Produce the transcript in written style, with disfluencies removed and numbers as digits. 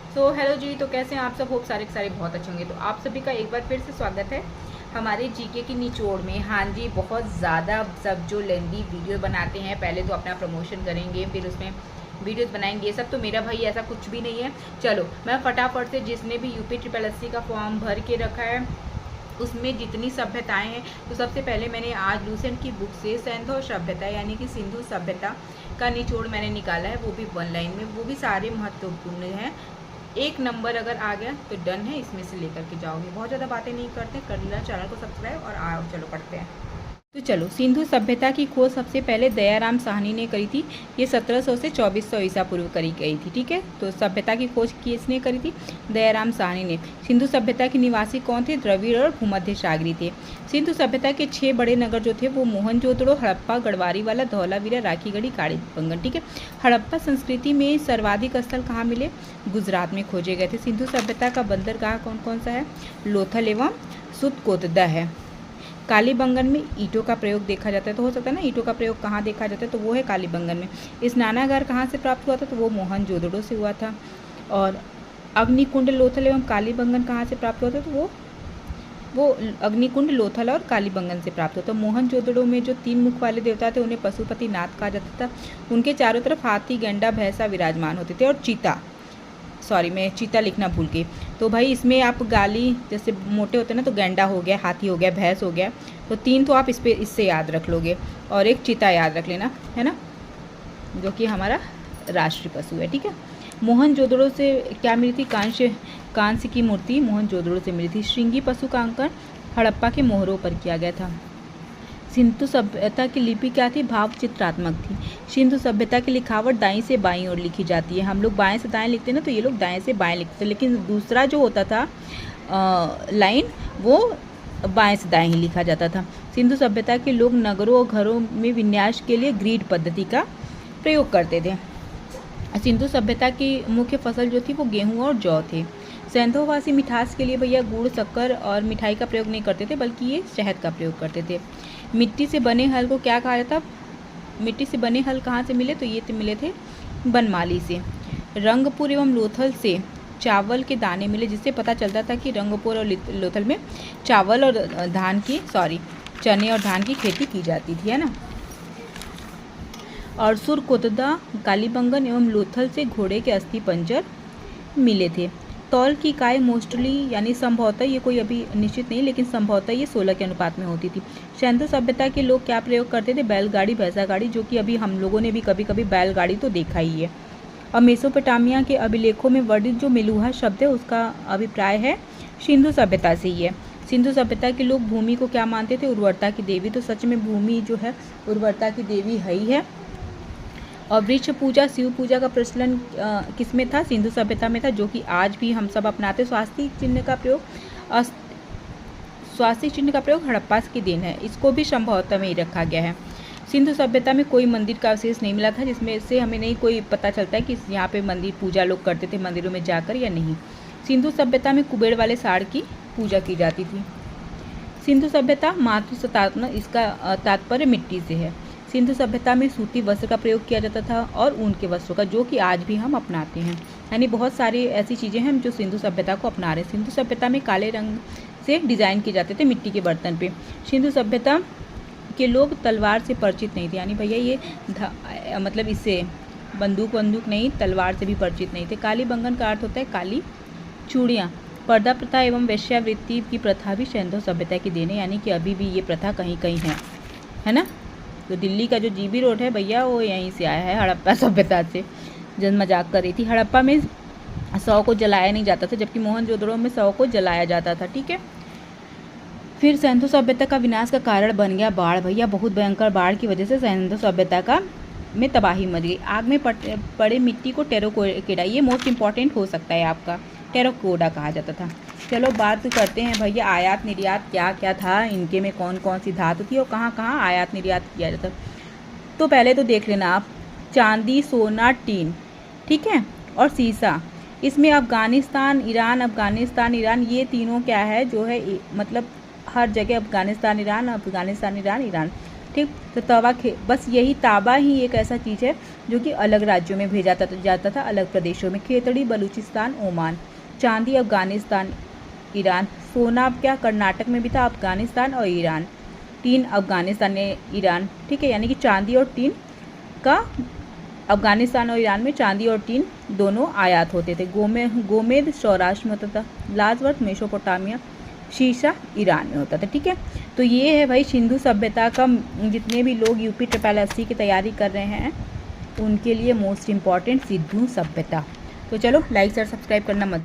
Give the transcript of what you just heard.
Hello जी, तो कैसे हैं आप सब। होप सारे के सारे बहुत अच्छे होंगे। तो आप सभी का एक बार फिर से स्वागत है हमारे जीके की निचोड़ में। हाँ जी, बहुत ज़्यादा सब जो लेंदी वीडियो बनाते हैं, पहले तो अपना प्रमोशन करेंगे, फिर उसमें वीडियोस बनाएंगे। ये सब तो मेरा भाई ऐसा कुछ भी नहीं है। चलो मैं फटाफट से, जिसने भी यूपी SSSC का फॉर्म भर के रखा है उसमें जितनी सभ्यताएं हैं, तो सबसे पहले मैंने आज लूसेंट की बुक से सैंधव सभ्यता यानी कि सिंधु सभ्यता का निचोड़ मैंने निकाला है, वो भी 1 लाइन में। वो भी सारे महत्वपूर्ण हैं। 1 नंबर अगर आ गया तो डन है, इसमें से लेकर के जाओगे। बहुत ज़्यादा बातें नहीं करते, कर लेना चैनल को सब्सक्राइब और आओ चलो पढ़ते हैं। तो चलो, सिंधु सभ्यता की खोज सबसे पहले दयाराम साहनी ने करी थी। ये 1700 से 2400 ईसा पूर्व करी गई थी। ठीक है, तो सभ्यता की खोज किसने करी थी? दयाराम साहनी ने। सिंधु सभ्यता के निवासी कौन थे? द्रविड़ और भूमध्य सागरी थे। सिंधु सभ्यता के 6 बड़े नगर जो थे वो मोहनजोदड़ो, हड़प्पा, गढ़वारीवाला, धौलावीरा, राखीगढ़ी, कालीबंगन। ठीक है, हड़प्पा संस्कृति में सर्वाधिक स्थल कहाँ मिले? गुजरात में खोजे गए थे। सिंधु सभ्यता का बंदरगाह कौन कौन सा है? लोथल एवं सुतकोतदा है। कालीबंगन में ईंटों का प्रयोग देखा जाता है, तो हो सकता है ना ईंटों का प्रयोग कहाँ देखा जाता है, तो वो है कालीबंगन में। स्नानागार कहाँ से प्राप्त हुआ था? तो वो मोहनजोदड़ो से हुआ था। और अग्निकुंड, लोथल एवं कालीबंगन कहाँ से प्राप्त हुआ था? तो वो अग्निकुंड, लोथल और कालीबंगन से प्राप्त होता। मोहनजोदड़ो में जो 3 मुख वाले देवता थे उन्हें पशुपति नाथ कहा जाता था। उनके चारों तरफ हाथी, गैंडा, भैंसा विराजमान होते थे। और मैं चीता लिखना भूल गई। तो भाई इसमें आप गाली जैसे मोटे होते हैं ना, तो गैंडा हो गया, हाथी हो गया, भैंस हो गया, तो 3 तो आप इससे याद रख लोगे, और एक चीता याद रख लेना, है ना, जो कि हमारा राष्ट्रीय पशु है। ठीक है, मोहनजोदड़ो से क्या मिली थी? कांस्य की मूर्ति मोहनजोदड़ो से मिली थी। श्रृंगी पशु का अंकन हड़प्पा के मोहरों पर किया गया था। सिंधु सभ्यता की लिपि क्या थी? भाव चित्रात्मक थी। सिंधु सभ्यता की लिखावट दाईं से बाईं ओर लिखी जाती है। हम लोग बाएं से दाएं लिखते हैं ना, तो ये लोग दाएं से बाएं लिखते थे, लेकिन दूसरा जो होता था लाइन, वो बाएं से दाएं ही लिखा जाता था। सिंधु सभ्यता के लोग नगरों और घरों में विन्यास के लिए ग्रिड पद्धति का प्रयोग करते थे। सिंधु सभ्यता की मुख्य फसल जो थी वो गेहूँ और जौ थे। सैंधववासी मिठास के लिए भैया गुड़, शक्कर और मिठाई का प्रयोग नहीं करते थे, बल्कि ये शहद का प्रयोग करते थे। मिट्टी से बने हल को क्या कहा जाता? मिट्टी से बने हल कहाँ से मिले? तो ये मिले थे बनमाली से। रंगपुर एवं लोथल से चावल के दाने मिले, जिससे पता चलता था कि रंगपुर और लोथल में चावल और चने और धान की खेती की जाती थी, है ना। और सुरकोतदा, कालीबंगन एवं लोथल से घोड़े के अस्थि पंजर मिले थे। तौल की इकाई मोस्टली यानी संभवतः, ये कोई अभी निश्चित नहीं, लेकिन संभवतः ये 16 के अनुपात में होती थी। सिंधु सभ्यता के लोग क्या प्रयोग करते थे? बैलगाड़ी, भैंसा गाड़ी, जो कि अभी हम लोगों ने भी कभी कभी बैलगाड़ी तो देखा ही है। और मेसोपोटामिया के अभिलेखों में वर्णित जो मेलुहा शब्द है उसका अभिप्राय है सिंधु सभ्यता से ही है। सिंधु सभ्यता के लोग भूमि को क्या मानते थे? उर्वरता की देवी। तो सच में भूमि जो है उर्वरता की देवी है ही है। और वृक्ष पूजा, शिव पूजा का प्रचलन किसमें था? सिंधु सभ्यता में था, जो कि आज भी हम सब अपनाते। स्वास्तिक चिन्ह का प्रयोग हड़प्पा की देन है। इसको भी संभवतः में ही रखा गया है। सिंधु सभ्यता में कोई मंदिर का अवशेष नहीं मिला था, जिसमें से हमें नहीं कोई पता चलता है कि यहाँ पे मंदिर पूजा लोग करते थे मंदिरों में जाकर या नहीं। सिंधु सभ्यता में कुबेर वाले साड़ की पूजा की जाती थी। सिंधु सभ्यता मातृसत्तात्मक, इसका तात्पर्य मिट्टी से है। सिंधु सभ्यता में सूती वस्त्र का प्रयोग किया जाता था और ऊन के वस्त्रों का, जो कि आज भी हम अपनाते हैं। यानी बहुत सारी ऐसी चीज़ें हैं जो सिंधु सभ्यता को अपना रहे हैं। सिंधु सभ्यता में काले रंग से डिज़ाइन किए जाते थे मिट्टी के बर्तन पे। सिंधु सभ्यता के लोग तलवार से परिचित नहीं थे, यानी भैया ये मतलब इससे बंदूक नहीं, तलवार से भी परिचित नहीं थे। कालीबंगन का अर्थ होता है काली चूड़ियाँ। पर्दा प्रथा एवं वेश्यावृत्ति की प्रथा भी सिंधु सभ्यता की देन है, यानी कि अभी भी ये प्रथा कहीं कहीं है ना। तो दिल्ली का जो जीबी रोड है भैया, वो यहीं से आया है, हड़प्पा सभ्यता से। जन मजाक कर रही थी। हड़प्पा में 100 को जलाया नहीं जाता था, जबकि मोहनजोदड़ो में 100 को जलाया जाता था। ठीक है, फिर सिंधु सभ्यता का विनाश का कारण बन गया बाढ़। भैया बहुत भयंकर बाढ़ की वजह से सिंधु सभ्यता में तबाही मच गई। आग में पड़े मिट्टी को टेराकोटा, ये मोस्ट इंपॉर्टेंट हो सकता है आपका, टेराकोटा कहा जाता था। चलो बात करते हैं भैया आयात निर्यात क्या क्या था, इनके में कौन कौन सी धातु थी और कहाँ कहाँ आयात निर्यात किया जाता। तो पहले तो देख लेना आप, चांदी, सोना, टीन, ठीक है, और सीसा। इसमें अफ़गानिस्तान ईरान ये तीनों क्या है जो है, मतलब हर जगह अफ़गानिस्तान ईरान, ठीक। तो तवा बस यही तांबा ही एक ऐसा चीज़ है जो कि अलग राज्यों में भेजा जाता था, अलग प्रदेशों में। खेतड़ी बलूचिस्तान ओमान, चांदी अफगानिस्तान ईरान, सोना क्या कर्नाटक में भी था, अफगानिस्तान और ईरान। टीन अफगानिस्तान ईरान, ठीक है, यानी कि चांदी और टीन का अफगानिस्तान और ईरान में चांदी और टीन दोनों आयात होते थे। गोमेद सौराष्ट्र में होता था, लाजवर्थ मेसोपोटामिया, शीशा ईरान में होता था, ठीक है। तो ये है भाई सिंधु सभ्यता का, जितने भी लोग यूपी ट्रिपल एससी की तैयारी कर रहे हैं उनके लिए मोस्ट इम्पॉर्टेंट सिंधु सभ्यता। तो चलो लाइक शेयर सब्सक्राइब करना मत